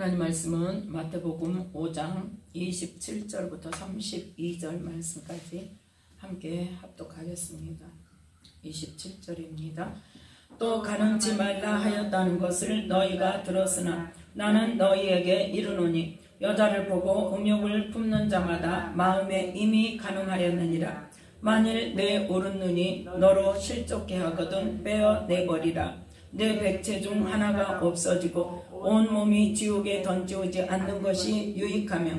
하나님 말씀은 마태복음 5장 27절부터 32절 말씀까지 함께 합독하겠습니다. 27절입니다. 또 가늠치 말라 하였다는 것을 너희가 들었으나 나는 너희에게 이르노니 여자를 보고 음욕을 품는 자마다 마음에 이미 가늠하였느니라. 만일 내 오른눈이 너로 실족케 하거든 빼어내버리라. 내 백체 중 하나가 없어지고 온 몸이 지옥에 던지오지 않는 것이 유익하며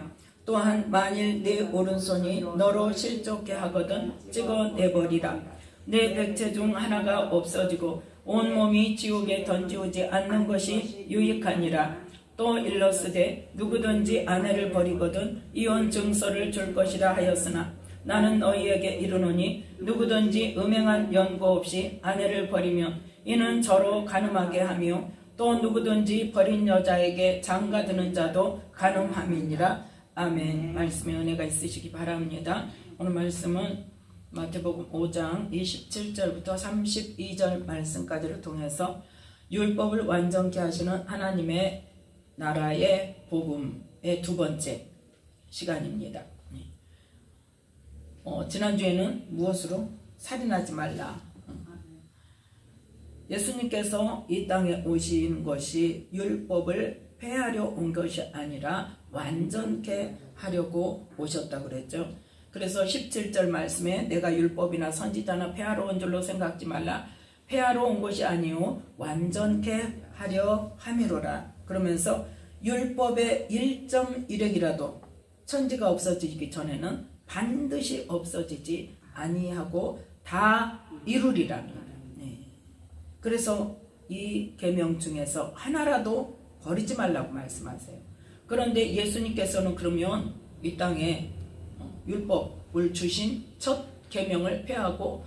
또한 만일 내 오른손이 너로 실족케 하거든 찍어내버리라. 내 백체 중 하나가 없어지고 온 몸이 지옥에 던지오지 않는 것이 유익하니라. 또 일러스되 누구든지 아내를 버리거든 이혼 증서를 줄 것이라 하였으나 나는 너희에게 이르노니 누구든지 음행한 연고 없이 아내를 버리면 이는 저로 가늠하게 하며 또 누구든지 버린 여자에게 장가드는 자도 가늠함이니라. 아멘. 말씀에 은혜가 있으시기 바랍니다. 오늘 말씀은 마태복음 5장 27절부터 32절 말씀까지를 통해서 율법을 완전케 하시는 하나님의 나라의 복음의 두 번째 시간입니다. 지난주에는 무엇으로? 살인하지 말라. 예수님께서 이 땅에 오신 것이 율법을 폐하려 온 것이 아니라 완전케 하려고 오셨다고 그랬죠. 그래서 17절 말씀에 내가 율법이나 선지자나 폐하러 온 줄로 생각지 말라. 폐하러 온 것이 아니요 완전케 하려 함이로라. 그러면서 율법의 1.1획이라도 천지가 없어지기 전에는 반드시 없어지지 아니하고 다 이루리라. 그래서 이 계명 중에서 하나라도 버리지 말라고 말씀하세요. 그런데 예수님께서는 그러면 이 땅에 율법을 주신 첫 계명을 폐하고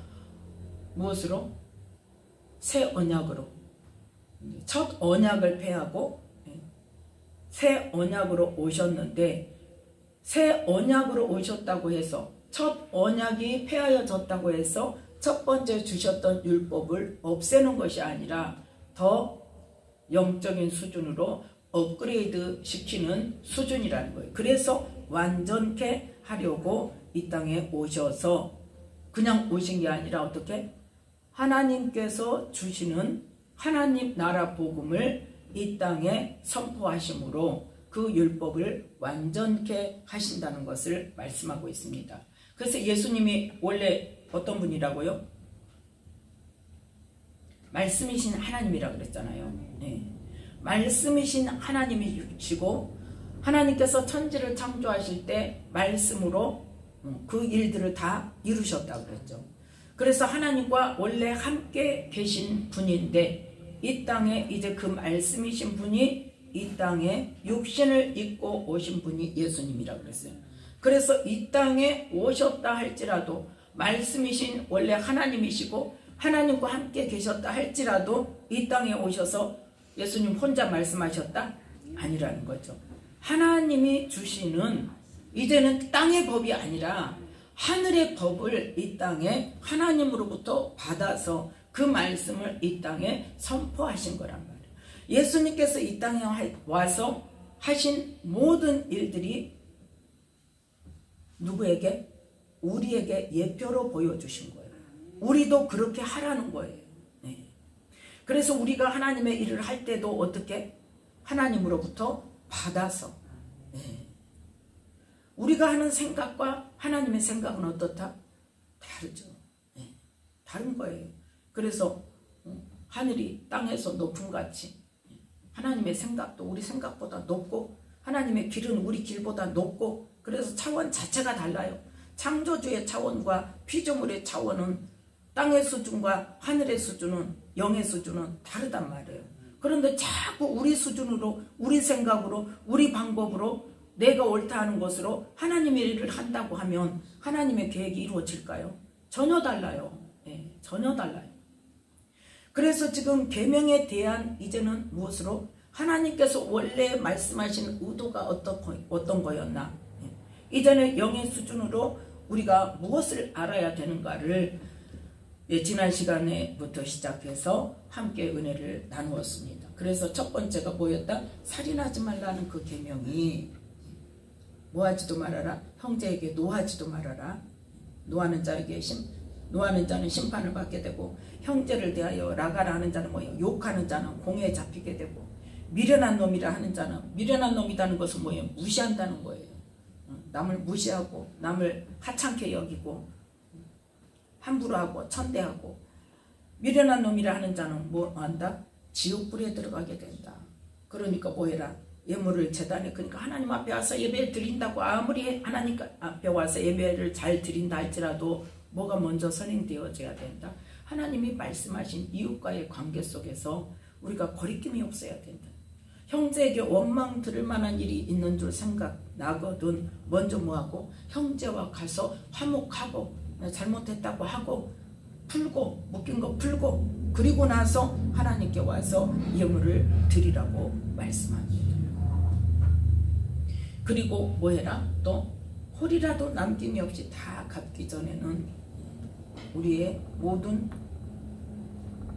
무엇으로? 새 언약으로, 첫 언약을 폐하고 새 언약으로 오셨는데, 새 언약으로 오셨다고 해서 첫 언약이 폐하여졌다고 해서 첫 번째 주셨던 율법을 없애는 것이 아니라 더 영적인 수준으로 업그레이드 시키는 수준이라는 거예요. 그래서 완전케 하려고 이 땅에 오셔서 그냥 오신 게 아니라 어떻게? 하나님께서 주시는 하나님 나라 복음을 이 땅에 선포하심으로 그 율법을 완전케 하신다는 것을 말씀하고 있습니다. 그래서 예수님이 원래 어떤 분이라고요? 말씀이신 하나님이라고 그랬잖아요. 네. 말씀이신 하나님이시고 하나님께서 천지를 창조하실 때 말씀으로 그 일들을 다 이루셨다고 그랬죠. 그래서 하나님과 원래 함께 계신 분인데 이 땅에 이제 그 말씀이신 분이 이 땅에 육신을 입고 오신 분이 예수님이라고 그랬어요. 그래서 이 땅에 오셨다 할지라도 말씀이신 원래 하나님이시고 하나님과 함께 계셨다 할지라도 이 땅에 오셔서 예수님 혼자 말씀하셨다? 아니라는 거죠. 하나님이 주시는 이제는 땅의 법이 아니라 하늘의 법을 이 땅에 하나님으로부터 받아서 그 말씀을 이 땅에 선포하신 거란 말이에요. 예수님께서 이 땅에 와서 하신 모든 일들이 누구에게? 우리에게 예표로 보여주신 거예요. 우리도 그렇게 하라는 거예요. 네. 그래서 우리가 하나님의 일을 할 때도 어떻게? 하나님으로부터 받아서. 네. 우리가 하는 생각과 하나님의 생각은 어떻다? 다르죠. 네. 다른 거예요. 그래서 하늘이 땅에서 높음 같이 하나님의 생각도 우리 생각보다 높고 하나님의 길은 우리 길보다 높고 그래서 차원 자체가 달라요. 창조주의 차원과 피조물의 차원은 땅의 수준과 하늘의 수준은 영의 수준은 다르단 말이에요. 그런데 자꾸 우리 수준으로 우리 생각으로 우리 방법으로 내가 옳다 하는 것으로 하나님의 일을 한다고 하면 하나님의 계획이 이루어질까요? 전혀 달라요. 네, 전혀 달라요. 그래서 지금 계명에 대한 이제는 무엇으로? 하나님께서 원래 말씀하신 의도가 어떤 거였나? 이제는 영의 수준으로 우리가 무엇을 알아야 되는가를 지난 시간에부터 시작해서 함께 은혜를 나누었습니다. 그래서 첫 번째가 뭐였다? 살인하지 말라는 그 계명이 뭐하지도 말아라. 형제에게 노하지도 말아라. 노하는 자는 심판을 받게 되고, 형제를 대하여 라가라 하는 자는 뭐예요? 욕하는 자는 공에 잡히게 되고, 미련한 놈이라 하는 자는, 미련한 놈이라는 것은 뭐예요? 무시한다는 거예요. 남을 무시하고 남을 하찮게 여기고 함부로 하고 천대하고, 미련한 놈이라 하는 자는 뭐 한다? 지옥불에 들어가게 된다. 그러니까 뭐해라? 예물을 제단에, 그러니까 하나님 앞에 와서 예배를 드린다고 아무리 하나님 앞에 와서 예배를 잘 드린다 할지라도 뭐가 먼저 선행되어져야 된다. 하나님이 말씀하신 이웃과의 관계 속에서 우리가 거리낌이 없어야 된다. 형제에게 원망 들을 만한 일이 있는 줄 생각나거든 먼저 뭐하고? 형제와 가서 화목하고 잘못했다고 하고 풀고 묶인 거 풀고, 그리고 나서 하나님께 와서 예물을 드리라고 말씀합니다. 그리고 뭐해라? 또 홀이라도 남김이 없이 다 갚기 전에는 우리의 모든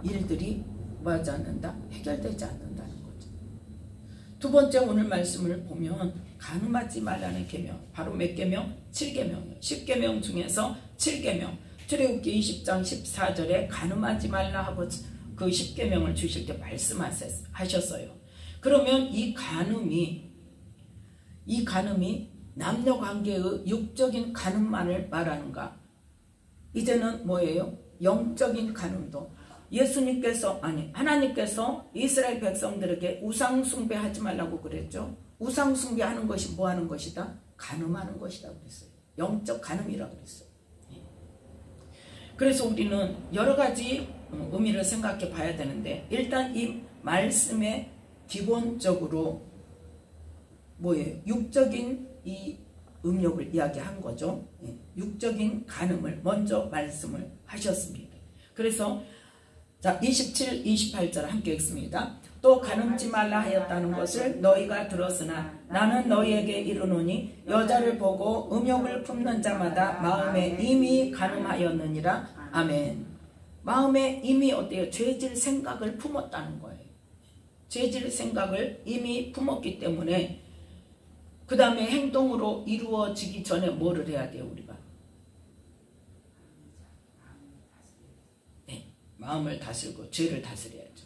일들이 뭐하지 않는다? 해결되지 않는다는 거죠. 두 번째 오늘 말씀을 보면 간음하지 말라는 계명, 바로 몇 계명? 7계명이에요. 10계명 중에서 7계명. 출애굽기 20장 14절에 간음하지 말라 하고 그 10계명을 주실 때 말씀하셨어요. 그러면 이 간음이 남녀관계의 육적인 간음만을 말하는가? 이제는 뭐예요? 영적인 간음도. 하나님께서 이스라엘 백성들에게 우상 숭배하지 말라고 그랬죠. 우상 숭배하는 것이 뭐 하는 것이다? 간음하는 것이다 그랬어요. 영적 간음이라고 그랬어요. 그래서 우리는 여러 가지 의미를 생각해 봐야 되는데, 일단 이 말씀의 기본적으로 뭐예요? 육적인 이 음욕을 이야기한 거죠. 육적인 간음을 먼저 말씀을 하셨습니다. 그래서 자 27, 28절 함께 읽습니다. 또 간음지 말라 하였다는 것을 너희가 들었으나 나는 너희에게 이르노니 여자를 보고 음욕을 품는 자마다 마음에 이미 간음하였느니라. 아멘. 마음에 이미 어때요? 죄질 생각을 품었다는 거예요. 죄질 생각을 이미 품었기 때문에 그 다음에 행동으로 이루어지기 전에 뭐를 해야 돼요? 우리가 마음을 다스리고 죄를 다스려야죠.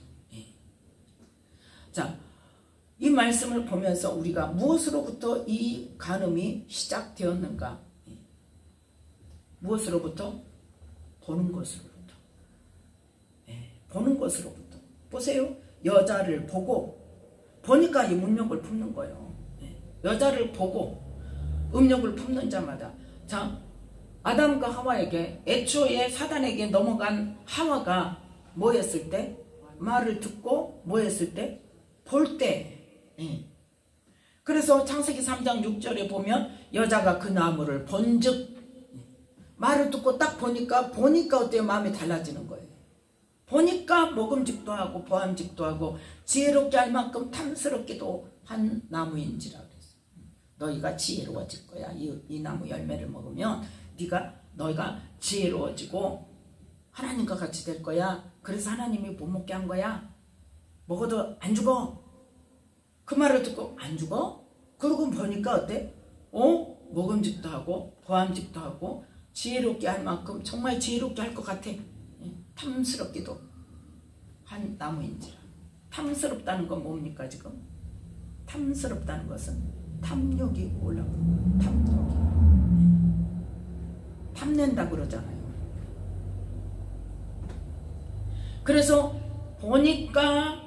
자, 이 말씀을 보면서 우리가 무엇으로부터 이 간음이 시작되었는가? 무엇으로부터? 보는 것으로부터. 보는 것으로부터. 보세요. 여자를 보니까 이 음욕을 품는 거예요. 여자를 보고 음욕을 품는 자마다. 자, 아담과 하와에게, 애초에 사단에게 넘어간 하와가 뭐 했을 때? 말을 듣고 뭐 했을 때? 볼 때. 그래서 창세기 3장 6절에 보면 여자가 그 나무를 본즉, 말을 듣고 딱 보니까 어때요? 마음이 달라지는 거예요. 보니까 먹음직도 하고 보암직도 하고 지혜롭게 할 만큼 탐스럽기도 한 나무인지라 그랬어요. 너희가 지혜로워질 거야. 이 나무 열매를 먹으면 너희가 지혜로워지고 하나님과 같이 될 거야. 그래서 하나님이 못 먹게 한 거야. 먹어도 안 죽어. 그 말을 듣고 안 죽어? 그러고 보니까 어때? 먹음직도 하고 보암직도 하고 지혜롭게 할 만큼 정말 지혜롭게 할 것 같아. 탐스럽기도 한 나무인지라. 탐스럽다는 건 뭡니까 지금? 탐스럽다는 것은 탐욕이 올라오고, 탐욕이 탐낸다 그러잖아요. 그래서 보니까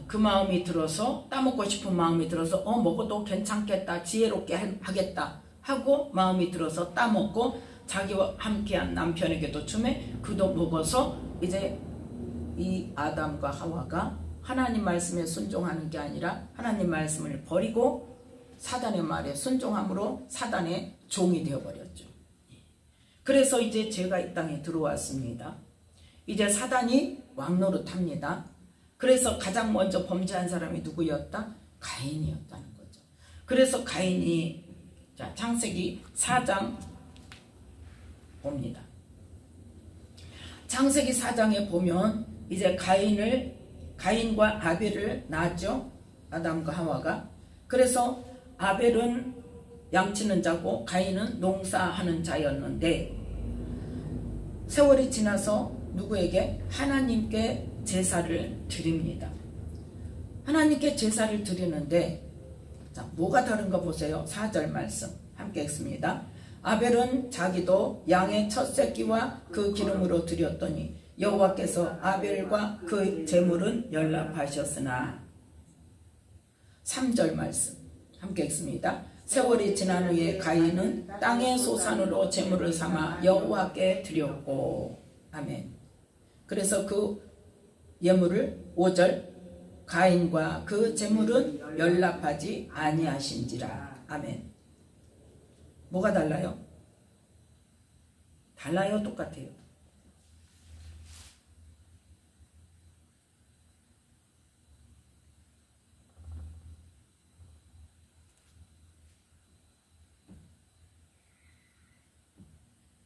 그 마음이 들어서, 따먹고 싶은 마음이 들어서 먹어도 괜찮겠다, 지혜롭게 하겠다 하고 마음이 들어서 따먹고, 자기와 함께한 남편에게도 주매 그도 먹어서 이제 이 아담과 하와가 하나님 말씀에 순종하는 게 아니라 하나님 말씀을 버리고 사단의 말에 순종함으로 사단의 종이 되어버렸죠. 그래서 이제 죄가 이 땅에 들어왔습니다. 이제 사단이 왕노릇합니다. 그래서 가장 먼저 범죄한 사람이 누구였다? 가인이었다는 거죠. 그래서 가인이, 자, 창세기 4장 봅니다. 창세기 4장에 보면 이제 가인과 아벨을 낳았죠. 아담과 하와가. 그래서 아벨은 양치는 자고 가인은 농사하는 자였는데 세월이 지나서 누구에게? 하나님께 제사를 드립니다. 하나님께 제사를 드리는데 자, 뭐가 다른가 보세요. 4절 말씀 함께 읽습니다. 아벨은 자기도 양의 첫 새끼와 그 기름으로 드렸더니 여호와께서 아벨과 그 제물은 연락하셨으나 3절 말씀 함께 읽습니다. 세월이 지난 후에 가인은 땅의 소산으로 제물을 삼아 여호와께 드렸고 아멘. 그래서 그 예물을 5절 가인과 그 제물은 연락하지 아니하신지라 아멘. 뭐가 달라요? 달라요? 똑같아요?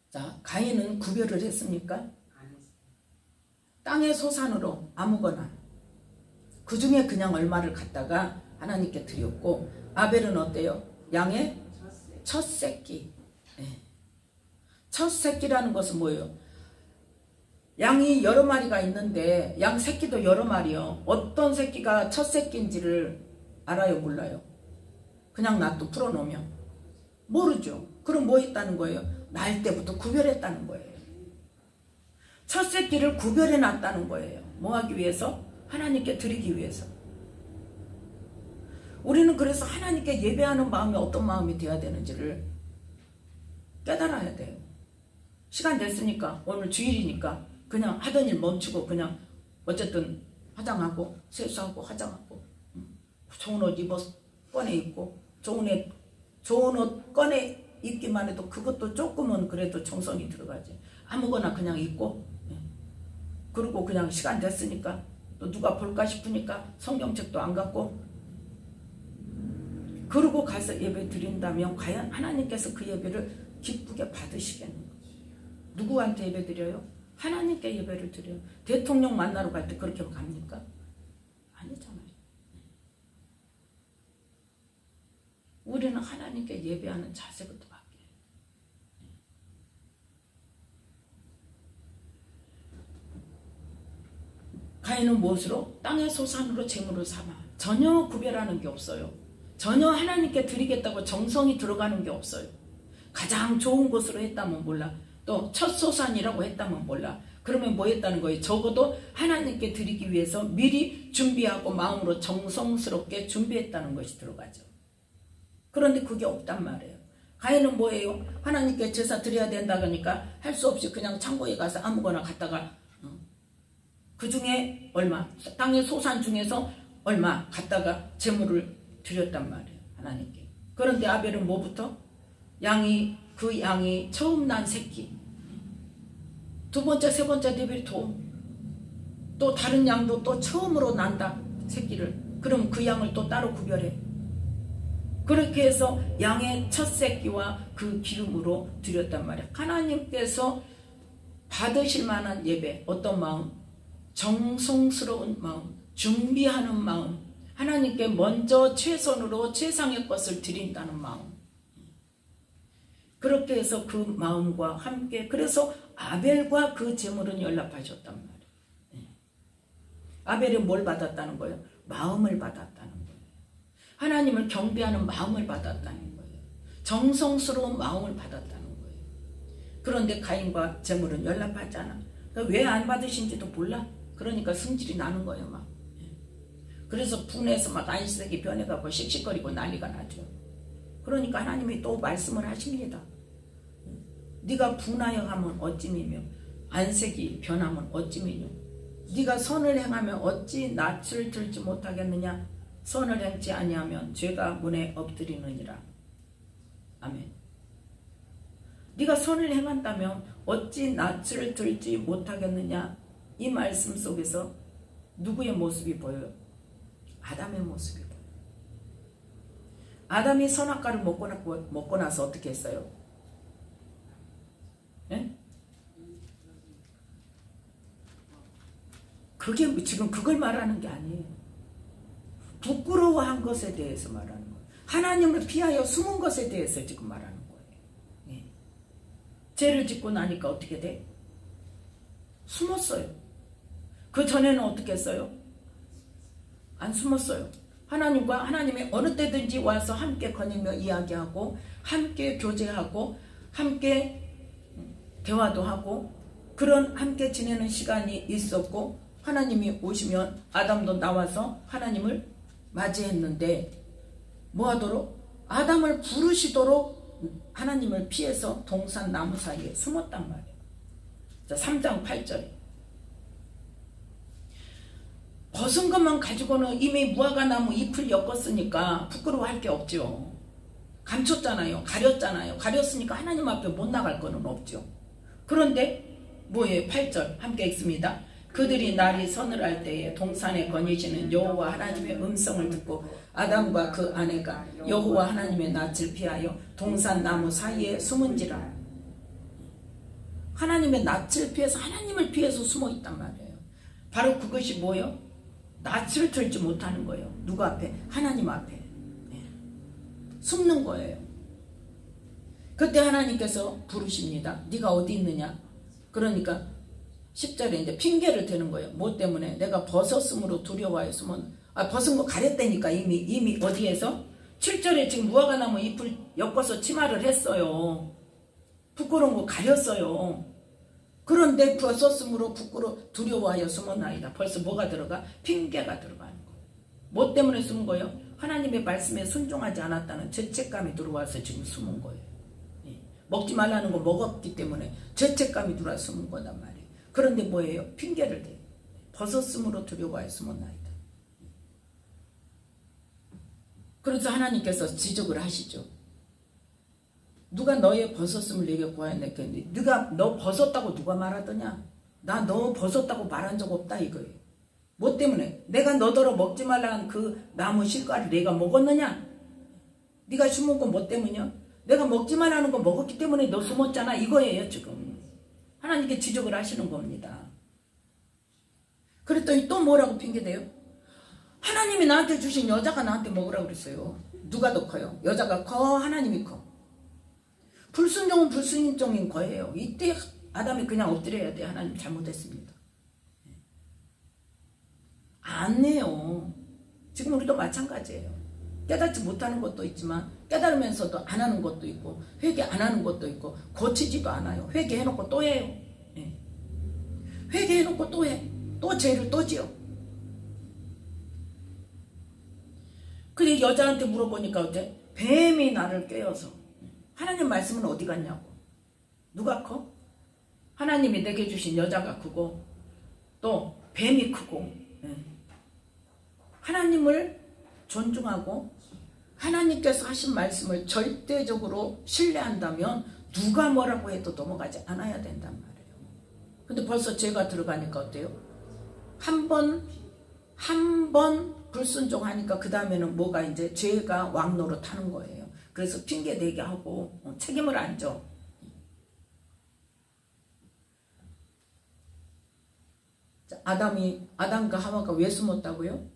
자, 가인은 구별을 했습니까? 땅의 소산으로 아무거나 그 중에 그냥 얼마를 갖다가 하나님께 드렸고 아벨은 어때요? 양의 첫 새끼. 네. 첫 새끼라는 것은 뭐예요? 양이 여러 마리가 있는데 양 새끼도 여러 마리요. 어떤 새끼가 첫 새끼인지를 알아요? 몰라요? 그냥 놔둬 풀어놓으면 모르죠. 그럼 뭐 했다는 거예요? 날 때부터 구별했다는 거예요. 첫 새끼를 구별해 놨다는 거예요. 뭐 하기 위해서? 하나님께 드리기 위해서. 우리는 그래서 하나님께 예배하는 마음이 어떤 마음이 되어야 되는지를 깨달아야 돼요. 시간 됐으니까 오늘 주일이니까 그냥 하던 일 멈추고 그냥 어쨌든 화장하고 세수하고 화장하고 좋은 옷 입어 꺼내 입고 좋은 옷 꺼내 입기만 해도 그것도 조금은 그래도 정성이 들어가지. 아무거나 그냥 입고 그리고 그냥 시간 됐으니까 또 누가 볼까 싶으니까 성경책도 안 갖고 그러고 가서 예배 드린다면 과연 하나님께서 그 예배를 기쁘게 받으시겠는 거죠. 누구한테 예배 드려요? 하나님께 예배를 드려요. 대통령 만나러 갈 때 그렇게 갑니까? 아니잖아요. 우리는 하나님께 예배하는 자세부터 바뀌어요. 가인은 무엇으로? 땅의 소산으로 제물을 삼아. 전혀 구별하는 게 없어요. 전혀 하나님께 드리겠다고 정성이 들어가는 게 없어요. 가장 좋은 곳으로 했다면 몰라. 또 첫 소산이라고 했다면 몰라. 그러면 뭐 했다는 거예요? 적어도 하나님께 드리기 위해서 미리 준비하고 마음으로 정성스럽게 준비했다는 것이 들어가죠. 그런데 그게 없단 말이에요. 가인은 뭐예요? 하나님께 제사 드려야 된다 그러니까 할 수 없이 그냥 창고에 가서 아무거나 갖다가 그 중에 얼마, 땅의 소산 중에서 얼마 갖다가 제물을 드렸단 말이에요. 하나님께. 그런데 아벨은 뭐부터? 그 양이 처음 난 새끼. 두 번째, 세 번째 되면 또 다른 양도 또 처음으로 난다. 새끼를. 그럼 그 양을 또 따로 구별해. 그렇게 해서 양의 첫 새끼와 그 기름으로 드렸단 말이에요. 하나님께서 받으실 만한 예배. 어떤 마음? 정성스러운 마음. 준비하는 마음. 하나님께 먼저 최선으로 최상의 것을 드린다는 마음. 그렇게 해서 그 마음과 함께 그래서 아벨과 그 제물은 연락하셨단 말이에요. 아벨이 뭘 받았다는 거예요? 마음을 받았다는 거예요. 하나님을 경배하는 마음을 받았다는 거예요. 정성스러운 마음을 받았다는 거예요. 그런데 가인과 제물은 연락하지 않아. 그러니까 왜 안 받으신지도 몰라. 그러니까 승질이 나는 거예요. 막. 그래서 분해서 막 안식이 변해갖고 씩씩거리고 난리가 나죠. 그러니까 하나님이 또 말씀을 하십니다. 네가 분하여 하면 어찌미며 안색이 변하면 어찌미뇨. 네가 선을 행하면 어찌 낯을 들지 못하겠느냐. 선을 행치 아니하면 죄가 문에 엎드리느니라. 아멘. 네가 선을 행한다면 어찌 낯을 들지 못하겠느냐. 이 말씀 속에서 누구의 모습이 보여요? 아담의 모습이 보여요. 아담이 선악과를 먹고 나서 어떻게 했어요? 네? 그게 지금 그걸 말하는 게 아니에요. 부끄러워한 것에 대해서 말하는 거예요. 하나님을 피하여 숨은 것에 대해서 지금 말하는 거예요. 네. 죄를 짓고 나니까 어떻게 돼? 숨었어요. 그 전에는 어떻게 했어요? 안 숨었어요. 하나님과 하나님의 어느 때든지 와서 함께 거닐며 이야기하고 함께 교제하고 함께 대화도 하고 그런 함께 지내는 시간이 있었고 하나님이 오시면 아담도 나와서 하나님을 맞이했는데 뭐하도록? 아담을 부르시도록 하나님을 피해서 동산 나무 사이에 숨었단 말이에요. 자, 3장 8절에 벗은 것만 가지고는 이미 무화과나무 잎을 엮었으니까 부끄러워할 게 없죠. 감췄잖아요. 가렸잖아요. 가렸으니까 하나님 앞에 못 나갈 거는 없죠. 그런데 뭐예요? 8절 함께 읽습니다. 그들이 날이 서늘할 때에 동산에 거니시는 여호와 하나님의 음성을 듣고 아담과 그 아내가 여호와 하나님의 낯을 피하여 동산 나무 사이에 숨은지라. 하나님의 낯을 피해서 하나님을 피해서 숨어 있단 말이에요. 바로 그것이 뭐예요? 낯을 들지 못하는 거예요. 누구 앞에? 하나님 앞에. 네. 숨는 거예요. 그때 하나님께서 부르십니다. 네가 어디 있느냐? 그러니까 10절에 이제 핑계를 대는 거예요. 뭐 때문에? 내가 벗었으므로 두려워하여 숨은. 벗은 거 가렸다니까 이미 어디에서? 7절에 지금 무화과나무 잎을 엮어서 치마를 했어요. 부끄러운 거 가렸어요. 그런데 벗었으므로 두려워하여 숨었나이다. 벌써 뭐가 들어가? 핑계가 들어가는 거예요. 뭐 때문에 숨은 거예요? 하나님의 말씀에 순종하지 않았다는 죄책감이 들어와서 지금 숨은 거예요. 먹지 말라는 거 먹었기 때문에 죄책감이 들어와서 숨은 거단 말이에요. 그런데 뭐예요? 핑계를 대요. 벗었으므로 두려워하여 숨었나이다. 그래서 하나님께서 지적을 하시죠. 누가 너의 벗었음을 내게 구하였는데 네가 너 벗었다고 누가 말하더냐? 나 너 벗었다고 말한 적 없다 이거예요. 뭐 때문에? 내가 너더러 먹지 말라는 그 나무 실과를 내가 먹었느냐? 네가 숨은 건 뭐 때문이야? 내가 먹지 말라는 거 먹었기 때문에 너 숨었잖아 이거예요 지금. 하나님께 지적을 하시는 겁니다. 그랬더니 또 뭐라고 핑계대요? 하나님이 나한테 주신 여자가 나한테 먹으라고 그랬어요. 누가 더 커요? 여자가 커? 하나님이 커? 불순종은 불순종인 거예요. 이때 아담이 그냥 엎드려야 돼. 하나님 잘못했습니다. 안 해요. 지금 우리도 마찬가지예요. 깨닫지 못하는 것도 있지만 깨달으면서도 안 하는 것도 있고 회개 안 하는 것도 있고 고치지도 않아요. 회개해놓고 또 해요. 네. 회개해놓고 또 해. 또 죄를 또 지어. 근데 여자한테 물어보니까 어때? 뱀이 나를 꿰어서. 하나님 말씀은 어디 갔냐고. 누가 커? 하나님이 내게 주신 여자가 크고 또 뱀이 크고. 하나님을 존중하고 하나님께서 하신 말씀을 절대적으로 신뢰한다면 누가 뭐라고 해도 넘어가지 않아야 된단 말이에요. 근데 벌써 죄가 들어가니까 어때요? 한 번 불순종하니까 그 다음에는 뭐가 이제 죄가 왕노릇 하는 거예요. 그래서 핑계대게 하고 책임을 안 져. 아담과 하와가 왜 숨었다고요?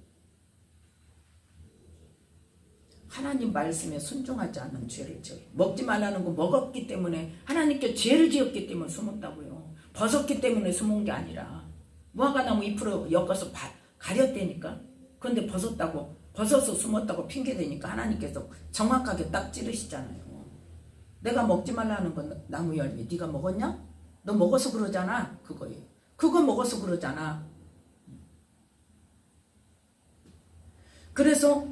하나님 말씀에 순종하지 않는 죄를 지어요. 먹지 말라는 거 먹었기 때문에 하나님께 죄를 지었기 때문에 숨었다고요. 벗었기 때문에 숨은 게 아니라 무화과나무 잎으로 엮어서 가렸다니까. 그런데 벗어서 숨었다고 핑계대니까 하나님께서 정확하게 딱 찌르시잖아요. 내가 먹지 말라는 건 나무 열매 네가 먹었냐? 너 먹어서 그러잖아. 그거예요. 그거 먹어서 그러잖아. 그래서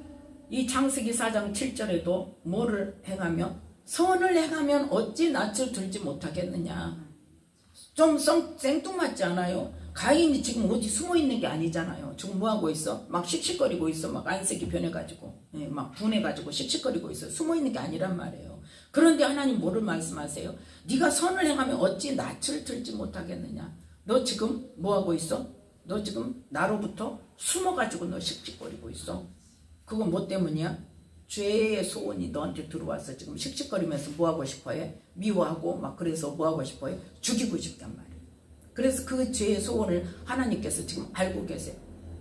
이 창세기 4장 7절에도 뭐를 행하며 선을 행하면 어찌 낯을 들지 못하겠느냐. 좀 생뚱맞지 않아요? 가인이 지금 어디 숨어있는 게 아니잖아요. 지금 뭐하고 있어? 막 씩씩거리고 있어. 막 안색이 변해가지고 막 분해가지고 씩씩거리고 있어. 숨어있는 게 아니란 말이에요. 그런데 하나님 뭐를 말씀하세요? 네가 선을 행하면 어찌 낯을 들지 못하겠느냐. 너 지금 뭐하고 있어? 너 지금 나로부터 숨어가지고 너 씩씩거리고 있어. 그건 뭐 때문이야? 죄의 소원이 너한테 들어와서 지금 씩씩거리면서 뭐하고 싶어해? 미워하고 막 그래서 뭐하고 싶어해? 죽이고 싶단 말이에요. 그래서 그 죄의 소원을 하나님께서 지금 알고 계세요.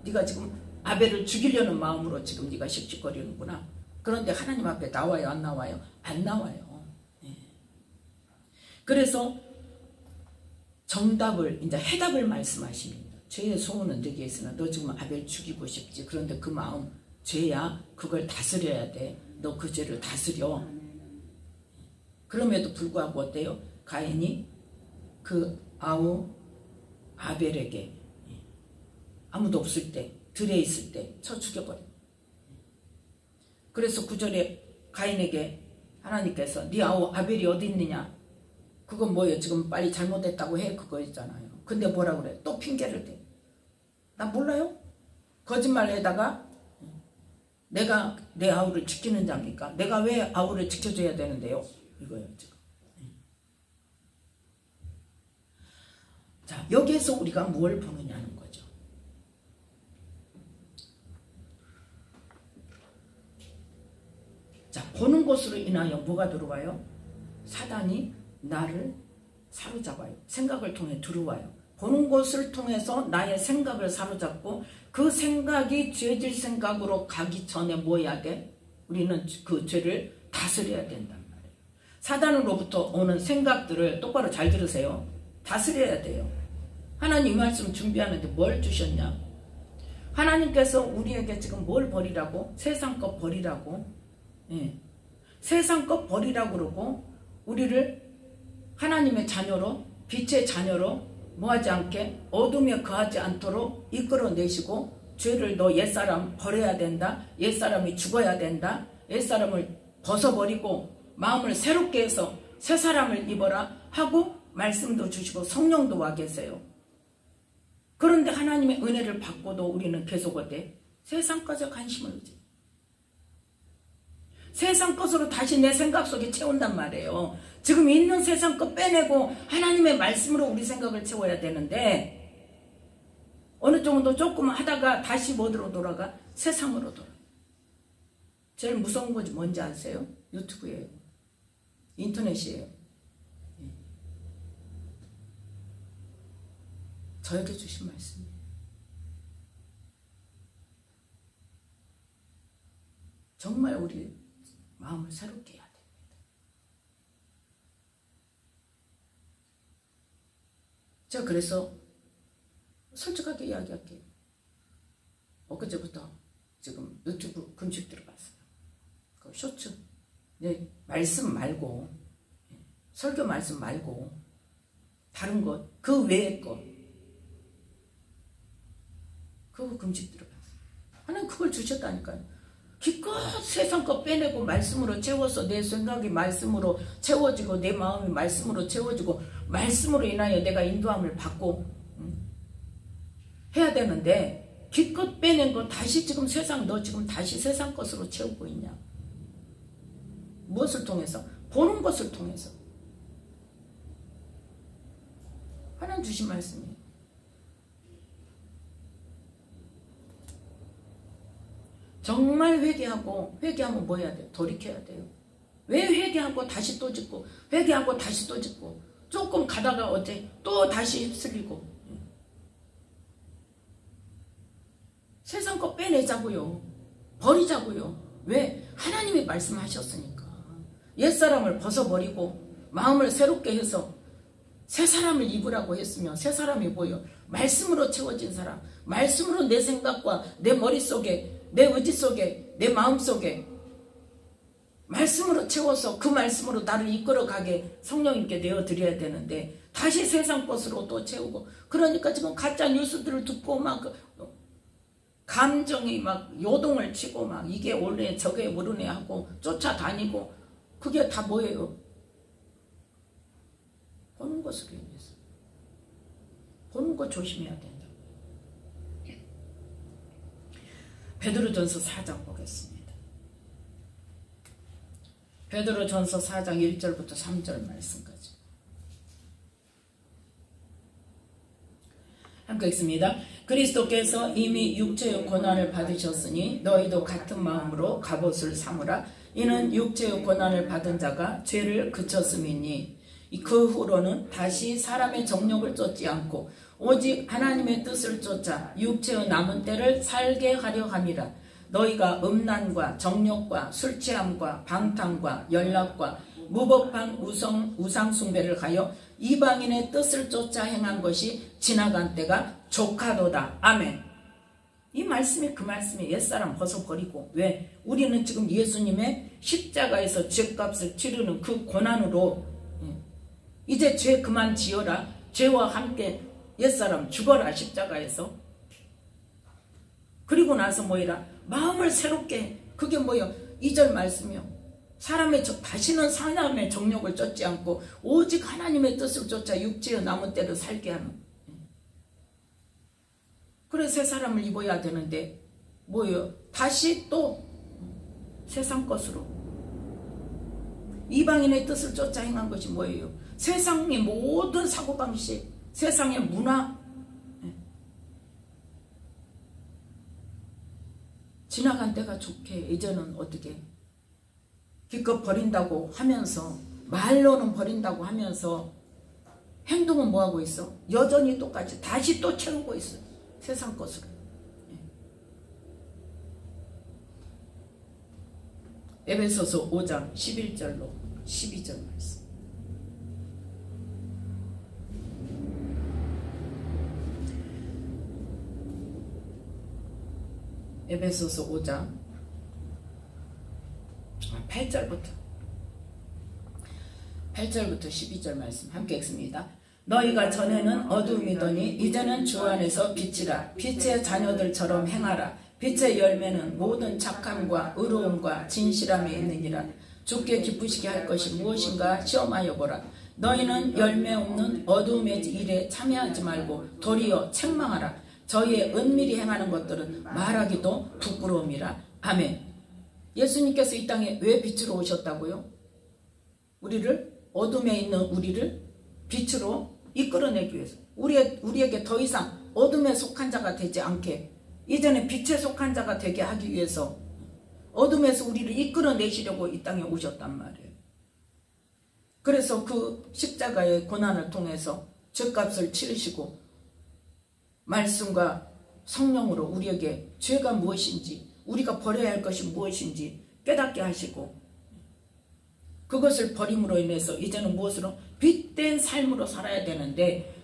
네가 지금 아벨을 죽이려는 마음으로 지금 네가 씩씩거리는구나. 그런데 하나님 앞에 나와요, 안 나와요? 안 나와요. 네. 그래서 정답을, 이제 해답을 말씀하십니다. 죄의 소원은 네게 있으나 너 지금 아벨 죽이고 싶지. 그런데 그 마음 죄야. 그걸 다스려야 돼. 너 그 죄를 다스려. 그럼에도 불구하고 어때요? 가인이 그 아벨에게 아무도 없을 때, 들에 있을 때 쳐 죽여버려. 그래서 9절에 가인에게 하나님께서 네 아벨이 어디 있느냐? 그건 뭐예요? 지금 빨리 잘못했다고 해. 그거 있잖아요. 근데 뭐라 그래? 또 핑계를 대. 나 몰라요? 거짓말에다가 내가 내 아우를 지키는 자입니까? 내가 왜 아우를 지켜줘야 되는데요? 이거예요 지금. 자, 여기에서 우리가 뭘 보느냐는 거죠. 자, 보는 것으로 인하여 뭐가 들어와요? 사단이 나를 사로잡아요. 생각을 통해 들어와요. 보는 것을 통해서 나의 생각을 사로잡고 그 생각이 죄질 생각으로 가기 전에 뭐 해야 돼? 우리는 그 죄를 다스려야 된단 말이에요. 사단으로부터 오는 생각들을 똑바로 잘 들으세요. 다스려야 돼요. 하나님 이 말씀 준비하는데 뭘 주셨냐? 하나님께서 우리에게 지금 뭘 버리라고? 세상 것 버리라고. 예. 세상 것 버리라고 그러고 우리를 하나님의 자녀로, 빛의 자녀로 뭐하지 않게 어둠에 거하지 않도록 이끌어내시고 죄를 너 옛사람 버려야 된다. 옛사람이 죽어야 된다. 옛사람을 벗어버리고 마음을 새롭게 해서 새사람을 입어라 하고 말씀도 주시고 성령도 와 계세요. 그런데 하나님의 은혜를 받고도 우리는 계속 어때? 세상 것에 관심을 가지. 세상 것으로 다시 내 생각 속에 채운단 말이에요. 지금 있는 세상 것 빼내고 하나님의 말씀으로 우리 생각을 채워야 되는데 어느 정도 조금 하다가 다시 뭐로 돌아가? 세상으로 돌아가. 제일 무서운 것이 뭔지 아세요? 유튜브예요. 인터넷이에요. 저에게 주신 말씀이에요. 정말 우리 마음을 새롭게 해야 됩니다. 제가 그래서 솔직하게 이야기할게요. 엊그제부터 지금 유튜브 금식 들어갔어요. 그 쇼츠. 네, 말씀 말고 설교 말씀 말고 다른 것, 그 외의 것 그거 금식 들어갔어요. 하나님 그걸 주셨다니까요. 기껏 세상 거 빼내고 말씀으로 채워서 내 생각이 말씀으로 채워지고 내 마음이 말씀으로 채워지고 말씀으로 인하여 내가 인도함을 받고 해야 되는데 기껏 빼낸 거 다시 지금 세상 너 지금 다시 세상 것으로 채우고 있냐? 무엇을 통해서? 보는 것을 통해서. 하나님 주신 말씀이에요. 정말 회개하면 뭐 해야 돼요? 돌이켜야 돼요. 왜 회개하고 다시 또 짓고 회개하고 다시 또 짓고 조금 가다가 어째 또 다시 휩쓸리고 세상 거 빼내자고요. 버리자고요. 왜? 하나님이 말씀하셨으니까. 옛사람을 벗어버리고 마음을 새롭게 해서 새 사람을 입으라고 했으면 새 사람이 뭐예요? 말씀으로 채워진 사람. 말씀으로 내 생각과 내 머릿속에 내 의지 속에 내 마음 속에 말씀으로 채워서 그 말씀으로 나를 이끌어가게 성령님께 내어드려야 되는데 다시 세상 것으로 또 채우고 그러니까 지금 가짜 뉴스들을 듣고 막 감정이 막 요동을 치고 막 이게 옳네 저게 모르네 하고 쫓아다니고 그게 다 뭐예요? 보는 것으로 인해서 보는 것 조심해야 된다. 베드로전서 4장 보겠습니다. 베드로전서 4장 1절부터 3절 말씀까지 함께 읽습니다. 그리스도께서 이미 육체의 고난을 받으셨으니 너희도 같은 마음으로 갑옷을 삼으라. 이는 육체의 고난을 받은 자가 죄를 그쳤음이니 그 후로는 다시 사람의 정욕을 쫓지 않고 오직 하나님의 뜻을 쫓아 육체의 남은 때를 살게 하려 함이라. 너희가 음란과 정욕과 술취함과 방탕과 연락과 무법한 우상 숭배를 하여 이방인의 뜻을 쫓아 행한 것이 지나간 때가 족하도다. 아멘. 이 말씀이 그 말씀이 옛사람 벗어버리고, 왜? 우리는 지금 예수님의 십자가에서 죄값을 치르는 그 고난으로 이제 죄 그만 지어라. 죄와 함께 옛사람 죽어라 십자가에서. 그리고 나서 뭐이라? 마음을 새롭게. 그게 뭐요? 2절 말씀이요. 다시는 사람의 정욕을 쫓지 않고 오직 하나님의 뜻을 쫓아 육체의 남은 때를 살게 하는. 그래서 새 사람을 입어야 되는데 뭐요? 다시 또 세상 것으로 이방인의 뜻을 쫓아 행한 것이 뭐예요? 세상의 모든 사고방식, 세상의 문화, 지나간 때가 좋게. 이제는 어떻게 기껏 버린다고 하면서, 말로는 버린다고 하면서 행동은 뭐하고 있어? 여전히 똑같이 다시 또 채우고 있어. 세상 것으로. 에베소서 5장 11절로 12절 말씀. 에베소서 5장 8절부터 12절 말씀 함께 읽습니다. 너희가 전에는 어둠이더니 이제는 주 안에서 빛이라. 빛의 자녀들처럼 행하라. 빛의 열매는 모든 착함과 의로움과 진실함에 있느니라. 주께 기쁘시게 할 것이 무엇인가 시험하여 보라. 너희는 열매 없는 어둠의 일에 참여하지 말고 도리어 책망하라. 저희의 은밀히 행하는 것들은 말하기도 부끄러움이라. 아멘. 예수님께서 이 땅에 왜 빛으로 오셨다고요? 어둠에 있는 우리를 빛으로 이끌어내기 위해서. 우리에게 더 이상 어둠에 속한 자가 되지 않게, 이전에 빛에 속한 자가 되게 하기 위해서 어둠에서 우리를 이끌어내시려고 이 땅에 오셨단 말이에요. 그래서 그 십자가의 고난을 통해서 죄값을 치르시고 말씀과 성령으로 우리에게 죄가 무엇인지, 우리가 버려야 할 것이 무엇인지 깨닫게 하시고, 그것을 버림으로 인해서 이제는 무엇으로? 빛된 삶으로 살아야 되는데,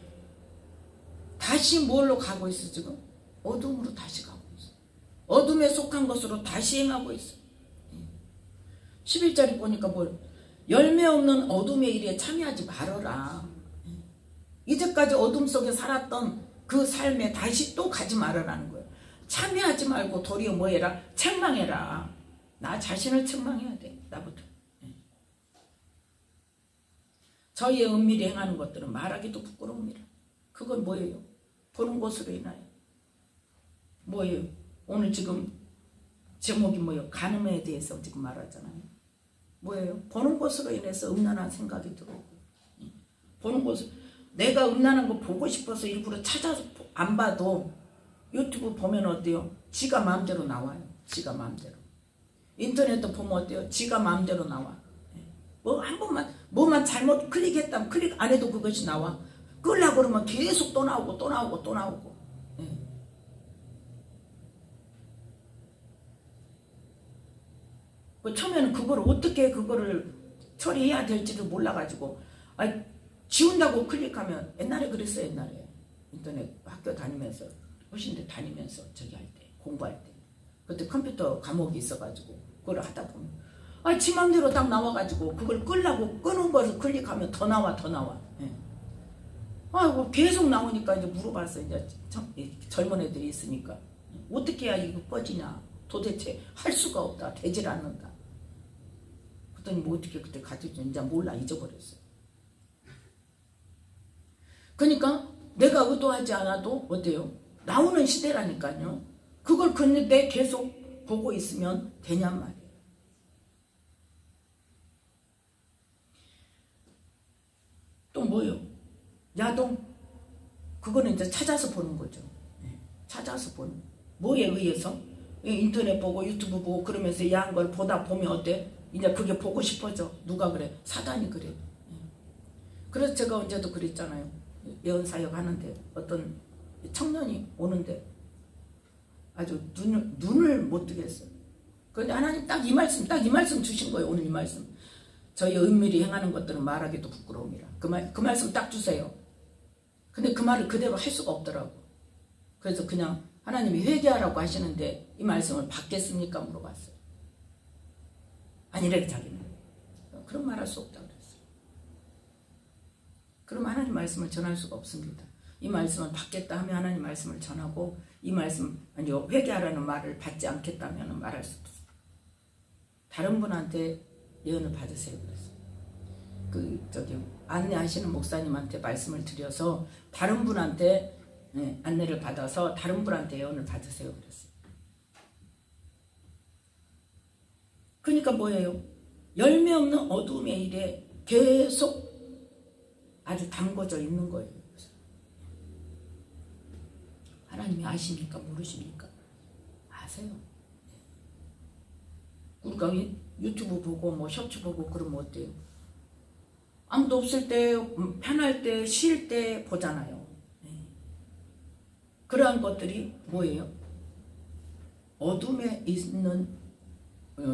다시 뭘로 가고 있어? 지금 어둠으로 다시 가고 있어. 어둠에 속한 것으로 다시 행하고 있어. 11절에 보니까 열매 없는 어둠의 일에 참여하지 말아라. 이제까지 어둠 속에 살았던 그 삶에 다시 또 가지 말아라는 거예요. 참여하지 말고 도리어 뭐해라? 책망해라. 나 자신을 책망해야 돼. 나부터. 저희의 은밀히 행하는 것들은 말하기도 부끄러움이라. 그건 뭐예요? 보는 것으로 인하여. 뭐예요? 오늘 지금 제목이 뭐예요? 간음에 대해서 지금 말하잖아요. 뭐예요? 보는 것으로 인해서 음란한 생각이 들어오고, 보는 것을, 내가 음란한 거 보고 싶어서 일부러 찾아서 안 봐도 유튜브 보면 어때요? 지가 마음대로 나와요. 지가 마음대로. 인터넷도 보면 어때요? 지가 마음대로 나와. 한 번만 뭐만 잘못 클릭했다면 클릭 안 해도 그것이 나와. 끌려고 그러면 계속 또 나오고 또 나오고 또 나오고. 처음에는 그거를 처리해야 될지를 몰라가지고, 지운다고 클릭하면, 옛날에 그랬어요. 옛날에 인터넷 학교 다니면서, 훨씬데 다니면서 저기 할 때, 공부할 때, 그때 컴퓨터 과목이 있어가지고 그걸 하다 보면 지 맘대로 딱 나와가지고 그걸 끄는 것을 클릭하면 더 나와. 계속 나오니까 이제 물어봤어요. 이제 젊은 애들이 있으니까 어떻게 해야 이거 꺼지냐. 도대체 할 수가 없다. 되질 않는다. 그랬더니 뭐 어떻게 그때 가르쳐줬는지 이제 몰라. 잊어버렸어요. 그러니까 내가 의도하지 않아도 어때요? 나오는 시대라니까요. 그걸 근데 계속 보고 있으면 되냔 말이에요. 또 뭐요? 야동. 그거는 이제 찾아서 보는 거죠. 찾아서 보는. 뭐에 의해서? 인터넷 보고 유튜브 보고 그러면서 야한 걸 보다 보면 어때? 이제 그게 보고 싶어져. 누가 그래? 사단이 그래. 그래서 제가 언제도 그랬잖아요. 예언사역 하는데 어떤 청년이 오는데 아주 눈을 못 뜨겠어요. 그런데 하나님 딱 이 말씀 주신 거예요. 오늘 이 말씀. 저희 은밀히 행하는 것들은 말하기도 부끄러움이라. 그 말씀 딱 주세요. 근데 그 말을 그대로 할 수가 없더라고. 그래서 그냥 하나님이 회개하라고 하시는데 이 말씀을 받겠습니까? 물어봤어요. 아니래 자기는. 그런 말 할 수 없다고 그랬어요. 그럼 하나님 말씀을 전할 수가 없습니다. 이 말씀을 받겠다 하면 하나님 말씀을 전하고 이 말씀 아니요 회개하라는 말을 받지 않겠다면 말할 수 없어요. 다른 분한테 예언을 받으세요. 그랬어요. 안내하시는 목사님한테 말씀을 드려서 다른 분한테 안내를 받아서 다른 분한테 예언을 받으세요. 그랬어요. 그러니까 뭐예요? 열매 없는 어둠의 일에 계속 아주 담궈져 있는 거예요. 하나님이 아십니까? 모르십니까? 아세요. 우리가 유튜브 보고 뭐 셔츠 보고 그러면 어때요? 아무도 없을 때, 편할 때, 쉴 때 보잖아요. 그러한 것들이 뭐예요? 어둠에 있는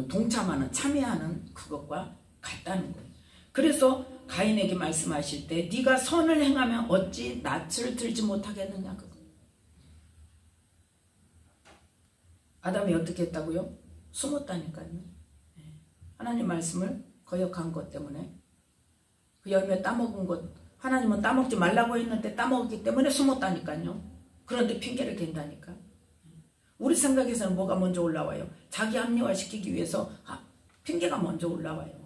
동참하는, 참여하는 그것과 같다는 거예요. 그래서 가인에게 말씀하실 때 네가 선을 행하면 어찌 낯을 들지 못하겠느냐 그거. 아담이 어떻게 했다고요? 숨었다니까요. 하나님 말씀을 거역한 것 때문에 그 열매 따먹은 것 하나님은 따먹지 말라고 했는데 따먹었기 때문에 숨었다니까요. 그런데 핑계를 댄다니까. 우리 생각에서는 뭐가 먼저 올라와요? 자기 합리화시키기 위해서 핑계가 먼저 올라와요.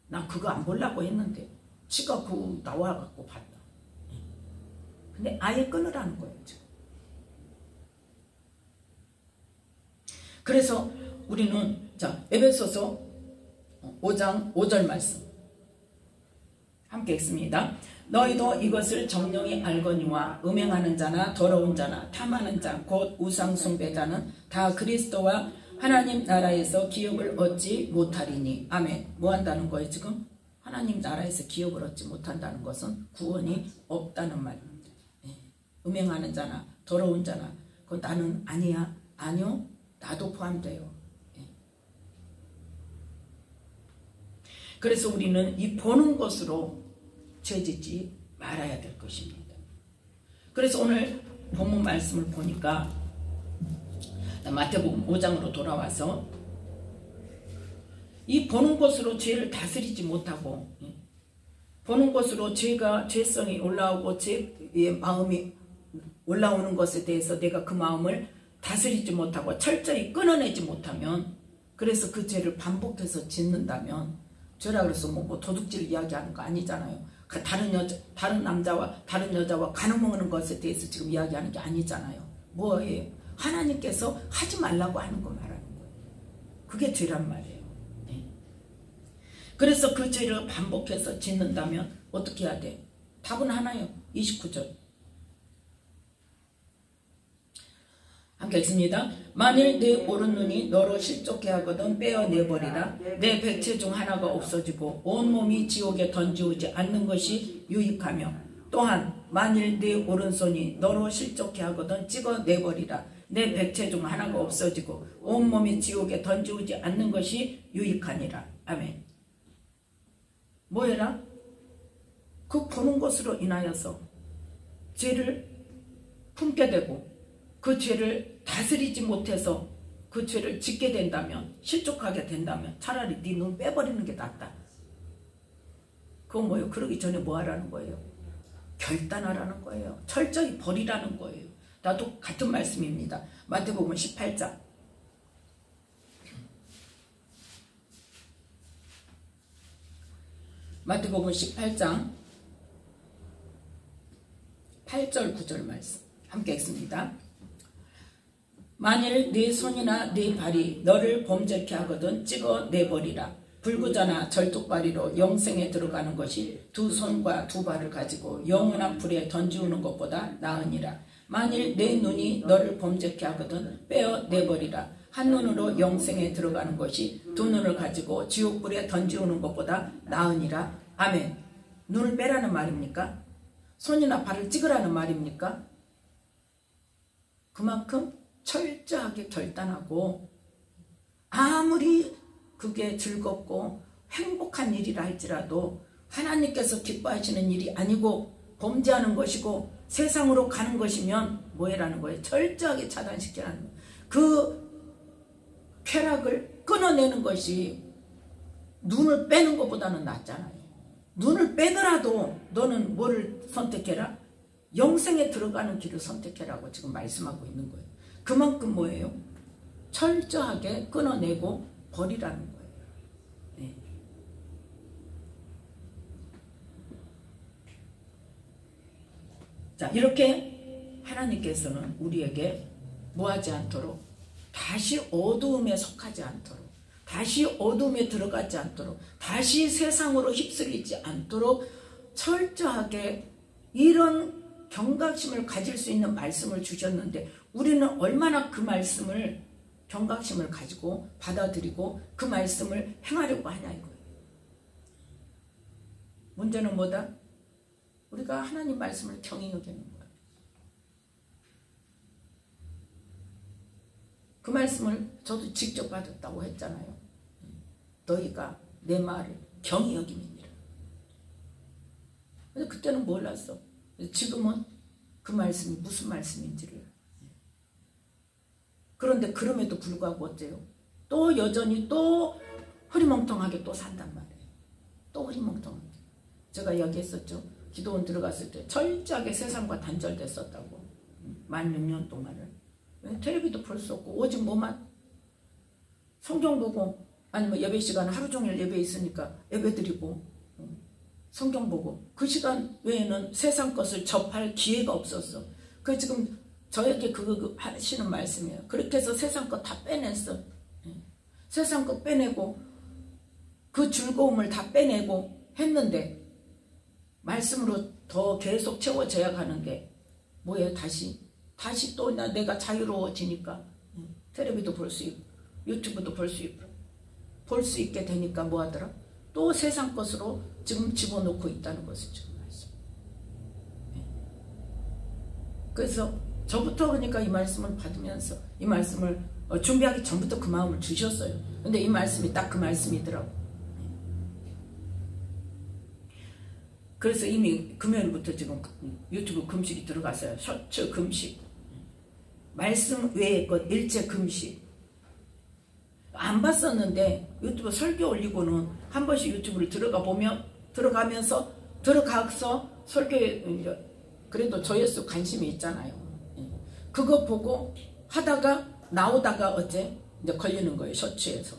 나 그거 안 보려고 했는데 지가 그 나와갖고 봤다. 근데 아예 끊으라는 거예요. 지금. 그래서 우리는 자 에베소서 5장 5절 말씀 함께 읽습니다. 너희도 이것을 정령이 알거니와 음행하는 자나 더러운 자나 탐하는 자 곧 우상 숭배자는 다 그리스도와 하나님 나라에서 기업을 얻지 못하리니. 아멘. 뭐 한다는 거예요 지금? 하나님 나라에서 기업을 얻지 못한다는 것은 구원이 없다는 말입니다. 음행하는 자나 더러운 자나 그건 나는 아니야. 아니요. 나도 포함돼요. 그래서 우리는 이 보는 것으로 죄짓지 말아야 될 것입니다. 그래서 오늘 본문 말씀을 보니까 마태복음 5장으로 돌아와서 이 보는 것으로 죄를 다스리지 못하고 보는 것으로 죄성이 올라오고 죄의 마음이 올라오는 것에 대해서 내가 그 마음을 다스리지 못하고 철저히 끊어내지 못하면 그래서 그 죄를 반복해서 짓는다면 죄라 그래서 뭐 도둑질 이야기하는 거 아니잖아요. 다른 남자와 다른 여자와 간음먹는 것에 대해서 지금 이야기하는 게 아니잖아요. 뭐예요? 하나님께서 하지 말라고 하는 거 말하는 거예요. 그게 죄란 말이에요. 그래서 그 죄를 반복해서 짓는다면 어떻게 해야 돼? 답은 하나요. 29절 함께 읽습니다. 만일 내 오른눈이 너로 실족해 하거든 빼어내버리라. 내 백체 중 하나가 없어지고 온몸이 지옥에 던지우지 않는 것이 유익하며 또한 만일 내 오른손이 너로 실족해 하거든 찍어내버리라. 내 백체 중 하나가 없어지고 온몸이 지옥에 던지우지 않는 것이 유익하니라. 아멘. 뭐해라? 그 보는 것으로 인하여서 죄를 품게 되고 그 죄를 다스리지 못해서 그 죄를 짓게 된다면 실족하게 된다면 차라리 네 눈 빼버리는 게 낫다. 그건 뭐예요? 그러기 전에 뭐 하라는 거예요? 결단하라는 거예요. 철저히 버리라는 거예요. 나도 같은 말씀입니다. 마태복음 18장 마태복음 18장 8절 9절 말씀 함께 읽습니다. 만일 네 손이나 네 발이 너를 범죄케 하거든 찍어내버리라. 불구자나 절뚝발이로 영생에 들어가는 것이 두 손과 두 발을 가지고 영원한 불에 던지우는 것보다 나으니라. 만일 내 눈이 너를 범죄케 하거든 빼어내버리라. 한 눈으로 영생에 들어가는 것이 두 눈을 가지고 지옥불에 던지우는 것보다 나으니라. 아멘. 눈을 빼라는 말입니까? 손이나 발을 찍으라는 말입니까? 그만큼 철저하게 결단하고 아무리 그게 즐겁고 행복한 일이라 할지라도 하나님께서 기뻐하시는 일이 아니고 범죄하는 것이고 세상으로 가는 것이면 뭐해라는 거예요? 철저하게 차단시키라는 거예요. 그 쾌락을 끊어내는 것이 눈을 빼는 것보다는 낫잖아요. 눈을 빼더라도 너는 뭐를 선택해라? 영생에 들어가는 길을 선택해라고 지금 말씀하고 있는 거예요. 그만큼 뭐예요? 철저하게 끊어내고 버리라는 거예요. 네. 자, 이렇게 하나님께서는 우리에게 뭐하지 않도록, 다시 어두움에 속하지 않도록, 다시 어둠에 들어가지 않도록, 다시 세상으로 휩쓸리지 않도록 철저하게 이런 경각심을 가질 수 있는 말씀을 주셨는데 우리는 얼마나 그 말씀을 경각심을 가지고 받아들이고 그 말씀을 행하려고 하냐 이거예요. 문제는 뭐다? 우리가 하나님 말씀을 경히 여기는 거예요. 그 말씀을 저도 직접 받았다고 했잖아요. 너희가 내 말을 경히 여김이니라. 근데 그때는 몰랐어. 지금은 그 말씀이 무슨 말씀인지를. 그런데 그럼에도 불구하고 어때요? 또 여전히 또 흐리멍텅하게 또 산단 말이에요. 또 흐리멍텅하게. 제가 얘기했었죠. 기도원 들어갔을 때 철저하게 세상과 단절됐었다고. 16년 동안을. 텔레비도 볼 수 없고 오직 뭐만 성경 보고 아니면 예배 시간 하루 종일 예배 있으니까 예배 드리고 성경 보고 그 시간 외에는 세상 것을 접할 기회가 없었어. 그 지금 저에게 그거 하시는 말씀이에요. 그렇게 해서 세상 것 다 빼냈어. 세상 것 빼내고 그 즐거움을 다 빼내고 했는데 말씀으로 더 계속 채워져야 가는데 뭐예요? 다시 또 내가 자유로워지니까 텔레비도 볼 수 있고 유튜브도 볼 수 있게 되니까 뭐 하더라? 또 세상 것으로 지금 집어넣고 있다는 것을 지금 말씀. 그래서 저부터 그러니까 이 말씀을 받으면서 이 말씀을 준비하기 전부터 그 마음을 주셨어요. 근데 이 말씀이 딱 그 말씀이더라고. 그래서 이미 금요일부터 지금 유튜브 금식이 들어갔어요. 셔츠 금식. 말씀 외의 것 일체 금식. 안 봤었는데 유튜브 설교 올리고는 한 번씩 유튜브를 들어가서 설교에 그래도 조회수 관심이 있잖아요. 그거 보고 하다가 나오다가 어제 이제 걸리는 거예요. 셔츠에서.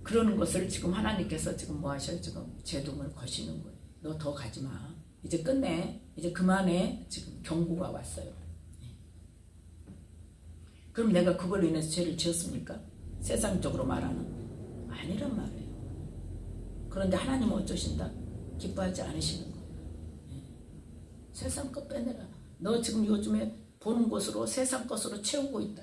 그러는 것을 지금 하나님께서 지금 뭐 하셔요? 지금 제동을 거시는 거예요. 너 더 가지 마. 이제 끝내. 이제 그만해. 지금 경고가 왔어요. 그럼 내가 그걸로 인해서 죄를 지었습니까? 세상적으로 말하는. 아니란 말이에요. 그런데 하나님은 어쩌신다? 기뻐하지 않으시는 거예요. 세상 것 빼내라. 너 지금 요즘에 보는 것으로 세상 것으로 채우고 있다.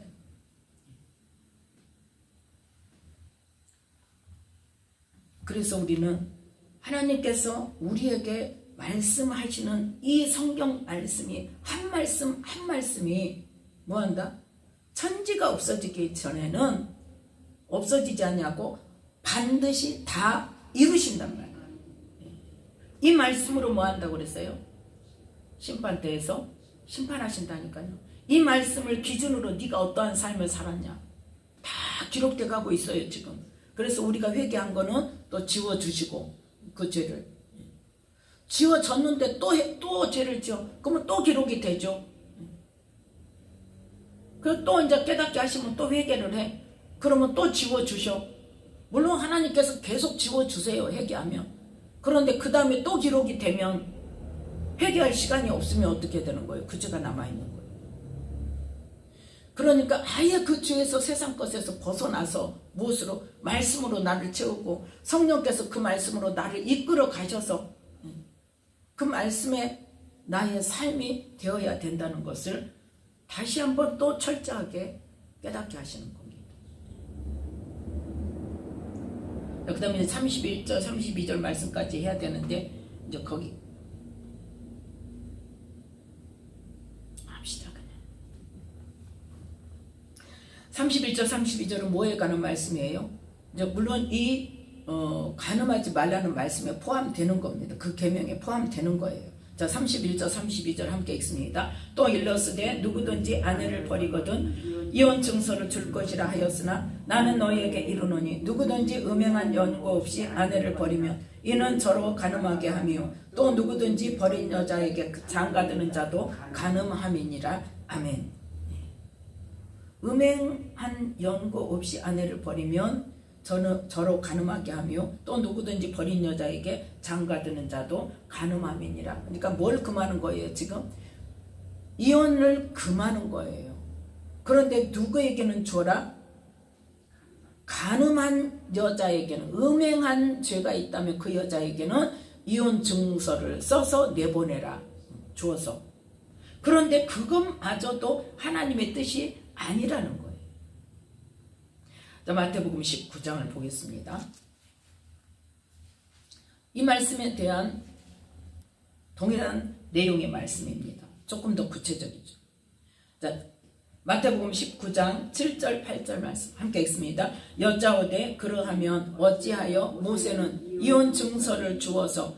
그래서 우리는 하나님께서 우리에게 말씀하시는 이 성경 말씀이 한 말씀 한 말씀이 뭐한다? 천지가 없어지기 전에는 없어지지 않냐고 반드시 다 이루신단 말이에요. 이 말씀으로 뭐 한다고 그랬어요? 심판대에서 심판하신다니까요. 이 말씀을 기준으로 네가 어떠한 삶을 살았냐 다 기록돼 가고 있어요 지금. 그래서 우리가 회개한 거는 또 지워주시고 그 죄를 지워졌는데 또 죄를 지어 그러면 또 기록이 되죠. 그리고 또 이제 깨닫게 하시면 또 회개를 해. 그러면 또 지워주셔. 물론 하나님께서 계속 지워주세요 회개하면. 그런데 그 다음에 또 기록이 되면 회개할 시간이 없으면 어떻게 되는 거예요? 그 죄가 남아있는 거예요. 그러니까 아예 그 죄에서 세상 것에서 벗어나서 무엇으로? 말씀으로 나를 채우고 성령께서 그 말씀으로 나를 이끌어 가셔서 그 말씀에 나의 삶이 되어야 된다는 것을 다시 한번 또 철저하게 깨닫게 하시는 겁니다. 그 다음에 31절 32절 말씀까지 해야 되는데 이제 거기 합시다. 그냥 31절 32절은 뭐에 관한 말씀이에요? 이제 물론 이 간음하지 말라는 말씀에 포함되는 겁니다. 그 계명에 포함되는 거예요. 자, 31절 32절 함께 읽습니다. 또 일러스되 누구든지 아내를 버리거든 이혼 증서를 줄 것이라 하였으나 나는 너희에게 이르노니 누구든지 음행한 연고 없이 아내를 버리면 이는 저로 간음하게 하며 또 누구든지 버린 여자에게 장가드는 자도 간음함이니라. 아멘. 음행한 연고 없이 아내를 버리면 저로 간음하게 하며 또 누구든지 버린 여자에게 장가드는 자도 간음함이니라. 그러니까 뭘 금하는 거예요? 지금 이혼을 금하는 거예요. 그런데 누구에게는 줘라? 간음한 여자에게는, 음행한 죄가 있다면 그 여자에게는 이혼 증서를 써서 내보내라. 주어서. 그런데 그것마저도 하나님의 뜻이 아니라는 거예요. 자, 마태복음 19장을 보겠습니다. 이 말씀에 대한 동일한 내용의 말씀입니다. 조금 더 구체적이죠. 자, 마태복음 19장 7절 8절 말씀 함께 읽습니다. 여짜오되 그러하면 어찌하여 모세는 이혼 증서를 주어서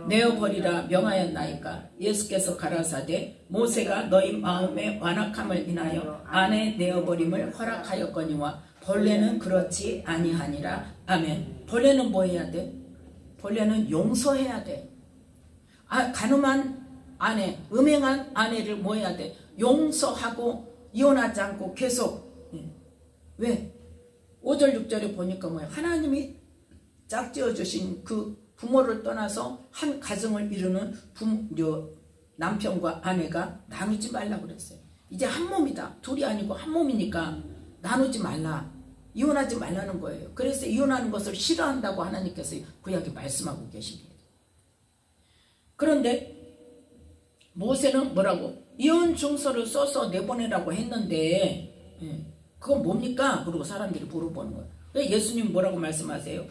내어버리라 명하였나이까? 예수께서 가라사대 모세가 너희 마음의 완악함을 인하여 아내 내어버림을 허락하였거니와 본래는 그렇지 아니하니라. 아멘. 본래는 뭐 해야 돼? 본래는 용서해야 돼. 간음한 아내, 음행한 아내를 뭐 해야 돼? 용서하고 이혼하지 않고 계속. 왜? 5절 6절에 보니까 뭐야? 하나님이 짝지어 주신 그 부모를 떠나서 한 가정을 이루는 남편과 아내가 나누지 말라고 그랬어요. 이제 한 몸이다. 둘이 아니고 한 몸이니까 나누지 말라. 이혼하지 말라는 거예요. 그래서 이혼하는 것을 싫어한다고 하나님께서 구약에 말씀하고 계십니다. 그런데 모세는 뭐라고? 이혼 증서를 써서 내보내라고 했는데 그건 뭡니까? 그러고 사람들이 물어보는 거예요. 예수님 뭐라고 말씀하세요?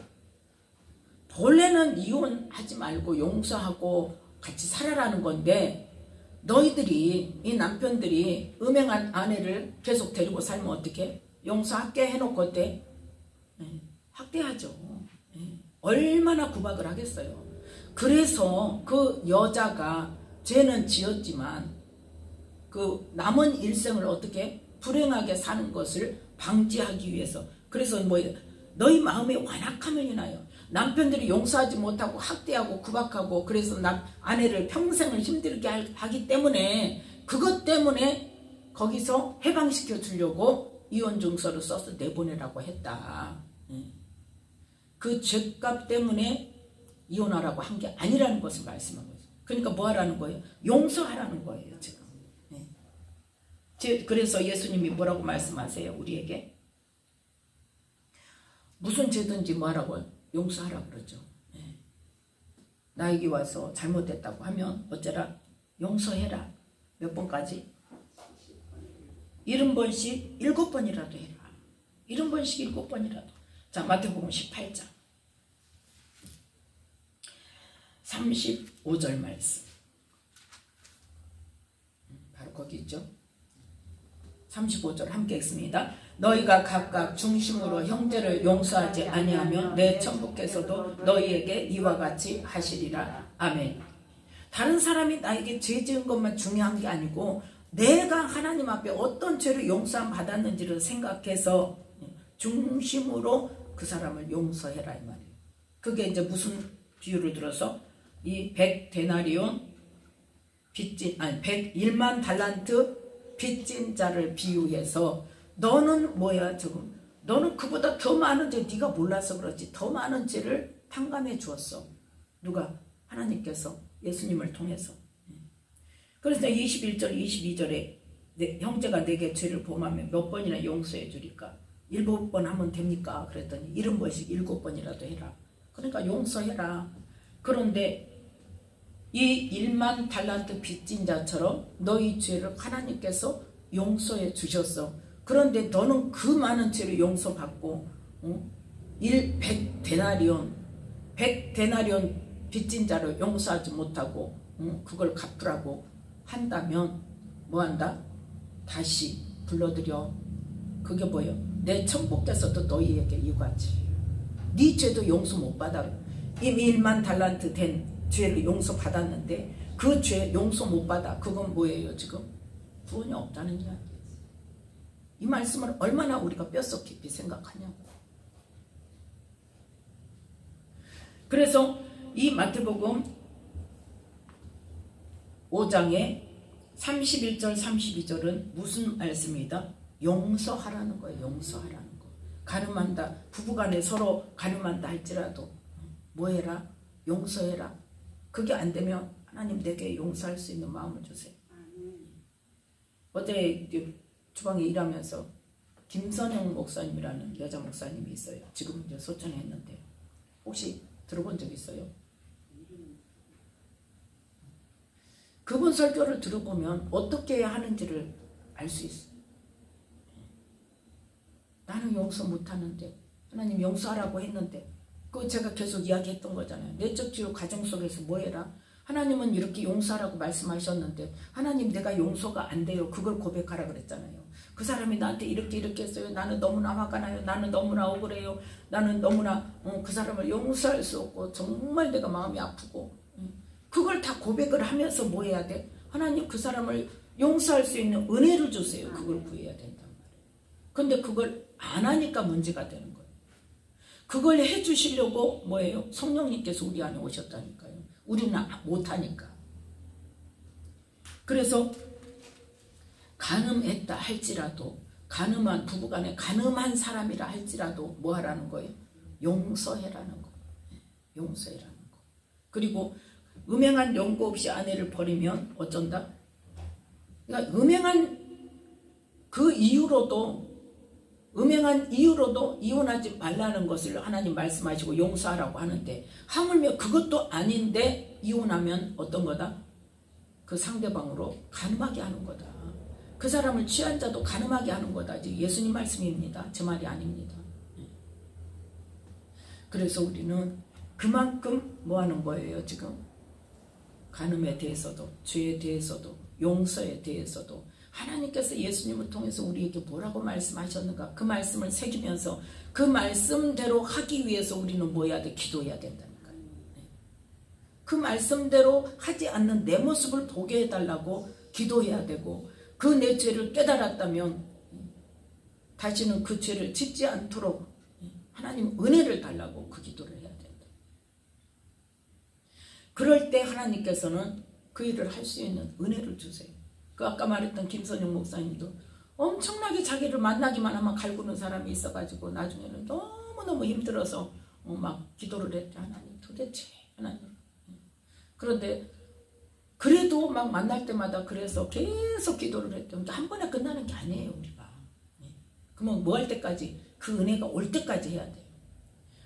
본래는 이혼하지 말고 용서하고 같이 살아라는 건데 너희들이, 이 남편들이 음행한 아내를 계속 데리고 살면 어떻게? 용서할게 해놓고 어때? 학대하죠. 얼마나 구박을 하겠어요. 그래서 그 여자가 죄는 지었지만 그 남은 일생을 어떻게 불행하게 사는 것을 방지하기 위해서, 그래서 뭐예요? 너희 마음에 완악하면 인하여 남편들이 용서하지 못하고 학대하고 구박하고 그래서 아내를 평생을 힘들게 하기 때문에 그것 때문에 거기서 해방시켜 주려고 이혼 증서를 써서 내보내라고 했다. 그 죄값 때문에 이혼하라고 한 게 아니라는 것을 말씀하고 있어요. 그러니까 뭐 하라는 거예요? 용서하라는 거예요, 지금. 그래서 예수님이 뭐라고 말씀하세요, 우리에게? 무슨 죄든지 뭐 하라고요? 용서하라고 그러죠. 나에게 와서 잘못했다고 하면 어쩌라? 용서해라. 몇 번까지? 70번씩 7번이라도 해라. 70번씩 7번이라도. 자, 마태복음 18장 35절 말씀. 바로 거기 있죠. 35절 함께 읽습니다. 너희가 각각 중심으로 형제를 용서하지 아니하면 내 천부께서도 너희에게 이와 같이 하시리라. 아멘. 다른 사람이 나에게 죄 지은 것만 중요한 게 아니고 내가 하나님 앞에 어떤 죄를 용서함 받았는지를 생각해서 중심으로 그 사람을 용서해라 이 말이에요. 그게 이제 무슨 비유를 들어서 이 100데나리온 빚진 101만 달란트 빚진 자를 비유해서 너는 뭐야 지금 너는 그보다 더 많은 죄 네가 몰라서 그렇지 더 많은 죄를 탕감해 주었어. 누가? 하나님께서 예수님을 통해서. 그래서 21절 22절에 형제가 내게 죄를 범하면 몇 번이나 용서해 주리까? 7번 하면 됩니까? 그랬더니 70번씩 7번이라도 해라. 그러니까 용서해라. 그런데 이 1만 달란트 빚진 자처럼 너희 죄를 하나님께서 용서해 주셨어. 그런데 너는 그 많은 죄를 용서받고 100데나리온 100데나리온 빚진 자를 용서하지 못하고 그걸 갚으라고 한다면 뭐한다? 다시 불러들여. 그게 뭐예요? 내 천국에서도 너희에게 이거지. 네 죄도 용서 못 받아. 이미 1만 달란트 된 죄를 용서 받았는데 그 죄 용서 못 받아. 그건 뭐예요 지금? 구원이 없다는 이야기. 이 말씀을 얼마나 우리가 뼛속 깊이 생각하냐고. 그래서 이 마태복음 5장의 31절 32절은 무슨 말씀이다? 용서하라는 거예요. 용서하라는 거. 가늠한다. 부부간에 서로 가늠한다 할지라도 뭐해라? 용서해라. 그게 안 되면 하나님 내게 용서할 수 있는 마음을 주세요. 어제 주방에 일하면서 김선영 목사님이라는 여자 목사님이 있어요. 지금 이제 소천에 했는데 혹시 들어본 적 있어요? 그분 설교를 들어보면 어떻게 해야 하는지를 알 수 있어요. 나는 용서 못하는데 하나님 용서하라고 했는데 그거 제가 계속 이야기했던 거잖아요. 내적 치유 과정 속에서 뭐 해라? 하나님은 이렇게 용서하라고 말씀하셨는데 하나님 내가 용서가 안 돼요. 그걸 고백하라 그랬잖아요. 그 사람이 나한테 이렇게 했어요. 나는 너무나 화가 나요. 나는 너무나 억울해요. 나는 너무나 그 사람을 용서할 수 없고 정말 내가 마음이 아프고 그걸 다 고백을 하면서 뭐 해야 돼? 하나님 그 사람을 용서할 수 있는 은혜를 주세요. 그걸 구해야 된단 말이에요. 근데 그걸 안 하니까 문제가 되는 거예요. 그걸 해주시려고 뭐예요? 성령님께서 우리 안에 오셨다니까요. 우리는 못하니까. 그래서 가늠했다 할지라도 가늠한 부부간에 가늠한 사람이라 할지라도 뭐 하라는 거예요? 용서해라는 거예요. 용서해라는 거. 그리고 음행한 연고 없이 아내를 버리면 어쩐다? 그러니까 음행한 이유로도 이혼하지 말라는 것을 하나님 말씀하시고 용서하라고 하는데 하물며 그것도 아닌데 이혼하면 어떤 거다? 그 상대방으로 가늠하게 하는 거다. 그 사람을 취한 자도 가늠하게 하는 거다. 예수님 말씀입니다. 제 말이 아닙니다. 그래서 우리는 그만큼 뭐 하는 거예요 지금? 간음에 대해서도 죄에 대해서도 용서에 대해서도 하나님께서 예수님을 통해서 우리에게 뭐라고 말씀하셨는가 그 말씀을 새기면서 그 말씀대로 하기 위해서 우리는 뭐 해야 돼? 기도해야 된다니까요. 그 말씀대로 하지 않는 내 모습을 보게 해달라고 기도해야 되고 그 내 죄를 깨달았다면 다시는 그 죄를 짓지 않도록 하나님 은혜를 달라고 그 기도를 해야 된다. 그럴 때 하나님께서는 그 일을 할 수 있는 은혜를 주세요. 그 아까 말했던 김선영 목사님도 엄청나게 자기를 만나기만 하면 갈구는 사람이 있어가지고 나중에는 너무너무 힘들어서 막 기도를 했대. 하나님 도대체 하나님. 그런데 그래도 막 만날 때마다 그래서 계속 기도를 했대. 한 번에 끝나는 게 아니에요 우리가. 그러면 뭐 할 때까지? 그 은혜가 올 때까지 해야 돼요.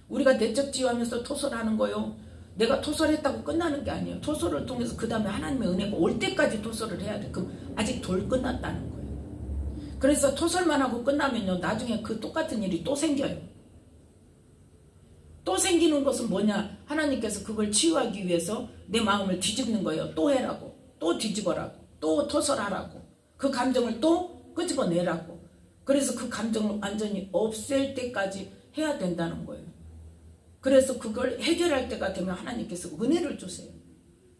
우리가 내적 지유하면서 토설하는 거요. 내가 토설했다고 끝나는 게 아니에요. 토설을 통해서 그 다음에 하나님의 은혜가 올 때까지 토설을 해야 돼. 그럼 아직 덜 끝났다는 거예요. 그래서 토설만 하고 끝나면요. 나중에 그 똑같은 일이 또 생겨요. 또 생기는 것은 뭐냐? 하나님께서 그걸 치유하기 위해서 내 마음을 뒤집는 거예요. 또 해라고. 또 뒤집어라고. 또 토설하라고. 그 감정을 또 끄집어내라고. 그래서 그 감정을 완전히 없앨 때까지 해야 된다는 거예요. 그래서 그걸 해결할 때가 되면 하나님께서 은혜를 주세요.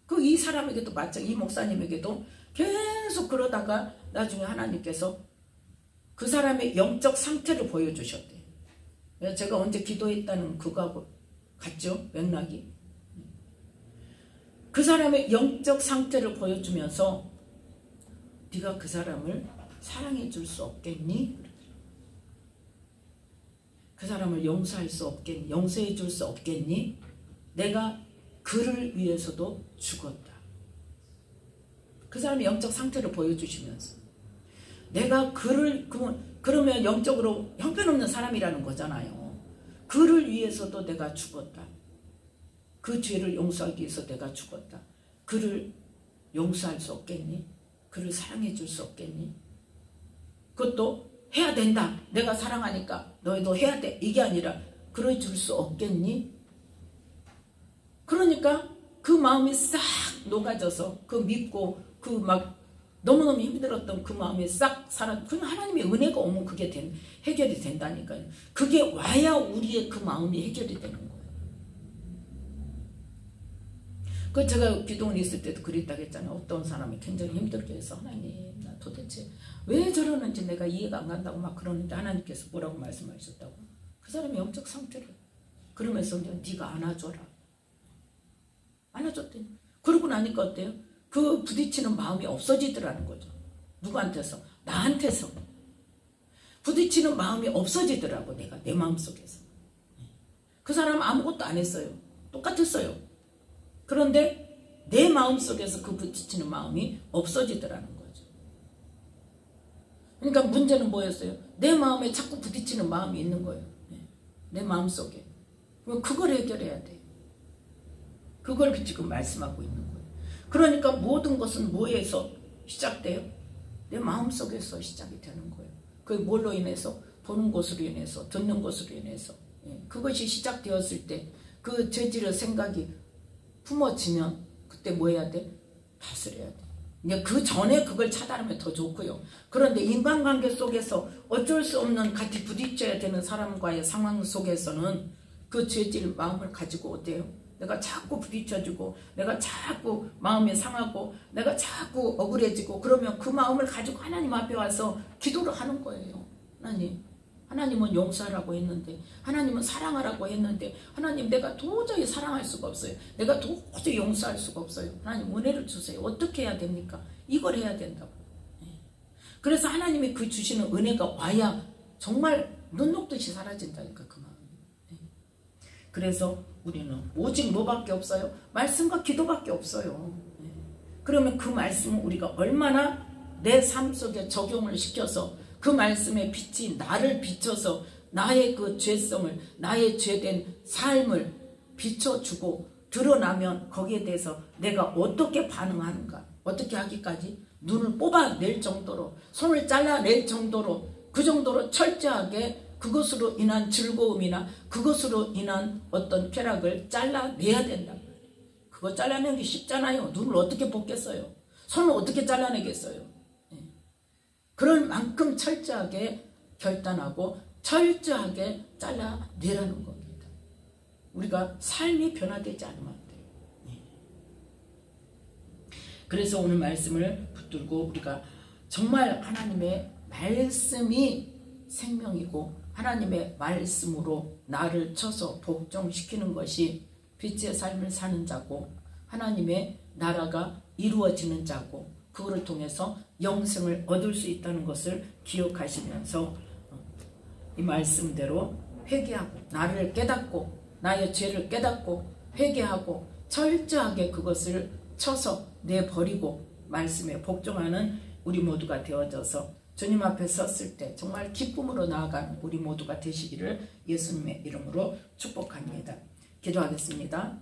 그 이 사람에게도 마찬가지, 이 목사님에게도 계속 그러다가 나중에 하나님께서 그 사람의 영적 상태를 보여주셨대요. 제가 언제 기도했다는 그거하고 같죠? 맥락이. 그 사람의 영적 상태를 보여주면서 네가 그 사람을 사랑해 줄 수 없겠니? 그 사람을 용서할 수 없겠니? 용서해 줄 수 없겠니? 내가 그를 위해서도 죽었다. 그 사람의 영적 상태를 보여주시면서 내가 그를 그러면 영적으로 형편없는 사람이라는 거잖아요. 그를 위해서도 내가 죽었다. 그 죄를 용서하기 위해서 내가 죽었다. 그를 용서할 수 없겠니? 그를 사랑해 줄 수 없겠니? 그것도 해야 된다. 내가 사랑하니까 너희도 해야 돼. 이게 아니라 그래 줄 수 없겠니? 그러니까 그 마음이 싹 녹아져서 그 믿고 그 막 너무너무 힘들었던 그 마음이 싹 사라. 그냥 하나님의 은혜가 오면 그게 해결이 된다니까요. 그게 와야 우리의 그 마음이 해결이 되는 거예요. 그 제가 기도원 있을 때도 그랬다고 했잖아요. 어떤 사람이 굉장히 힘들게 해서 하나님 나 도대체 왜 저러는지 내가 이해가 안 간다고 막 그러는데 하나님께서 뭐라고 말씀하셨다고? 그 사람이 영적 상태를 그러면서 네가 안아줘라. 안아줬더니 그러고 나니까 어때요? 그 부딪히는 마음이 없어지더라는 거죠. 누구한테서? 나한테서. 부딪히는 마음이 없어지더라고. 내가 내 마음속에서. 그 사람은 아무것도 안 했어요. 똑같았어요. 그런데 내 마음속에서 그 부딪히는 마음이 없어지더라는 거죠. 그러니까 문제는 뭐였어요? 내 마음에 자꾸 부딪히는 마음이 있는 거예요. 내 마음속에. 그걸 해결해야 돼요. 그걸 지금 말씀하고 있는 거예요. 그러니까 모든 것은 뭐에서 시작돼요? 내 마음속에서 시작이 되는 거예요. 그게 뭘로 인해서? 보는 것으로 인해서, 듣는 것으로 인해서. 그것이 시작되었을 때 그 죄질의 생각이 품어지면 그때 뭐 해야 돼? 다스려야 돼. 그 전에 그걸 차단하면 더 좋고요. 그런데 인간관계 속에서 어쩔 수 없는 같이 부딪혀야 되는 사람과의 상황 속에서는 그 죄질 마음을 가지고 어때요? 내가 자꾸 부딪혀주고 내가 자꾸 마음이 상하고 내가 자꾸 억울해지고 그러면 그 마음을 가지고 하나님 앞에 와서 기도를 하는 거예요. 하나님은 용서하라고 했는데 하나님은 사랑하라고 했는데 하나님 내가 도저히 사랑할 수가 없어요. 내가 도저히 용서할 수가 없어요. 하나님 은혜를 주세요. 어떻게 해야 됩니까? 이걸 해야 된다고. 그래서 하나님이 그 주시는 은혜가 와야 정말 눈 녹듯이 사라진다니까 그 마음이. 그래서 우리는 오직 뭐밖에 없어요? 말씀과 기도밖에 없어요. 그러면 그 말씀은 우리가 얼마나 내 삶 속에 적용을 시켜서 그 말씀의 빛이 나를 비춰서 나의 그 죄성을 나의 죄된 삶을 비춰주고 드러나면 거기에 대해서 내가 어떻게 반응하는가 어떻게 하기까지 눈을 뽑아낼 정도로 손을 잘라낼 정도로 그 정도로 철저하게 그것으로 인한 즐거움이나 그것으로 인한 어떤 쾌락을 잘라내야 된다. 그거 잘라내기 쉽잖아요. 눈을 어떻게 뽑겠어요? 손을 어떻게 잘라내겠어요? 그럴 만큼 철저하게 결단하고 철저하게 잘라내라는 겁니다. 우리가 삶이 변화되지 않으면 안 돼요. 그래서 오늘 말씀을 붙들고 우리가 정말 하나님의 말씀이 생명이고 하나님의 말씀으로 나를 쳐서 복종시키는 것이 빛의 삶을 사는 자고 하나님의 나라가 이루어지는 자고 그거를 통해서 영생을 얻을 수 있다는 것을 기억하시면서 이 말씀대로 회개하고 나를 깨닫고 나의 죄를 깨닫고 회개하고 철저하게 그것을 쳐서 내버리고 말씀에 복종하는 우리 모두가 되어져서 주님 앞에 섰을 때 정말 기쁨으로 나아가는 우리 모두가 되시기를 예수님의 이름으로 축복합니다. 기도하겠습니다.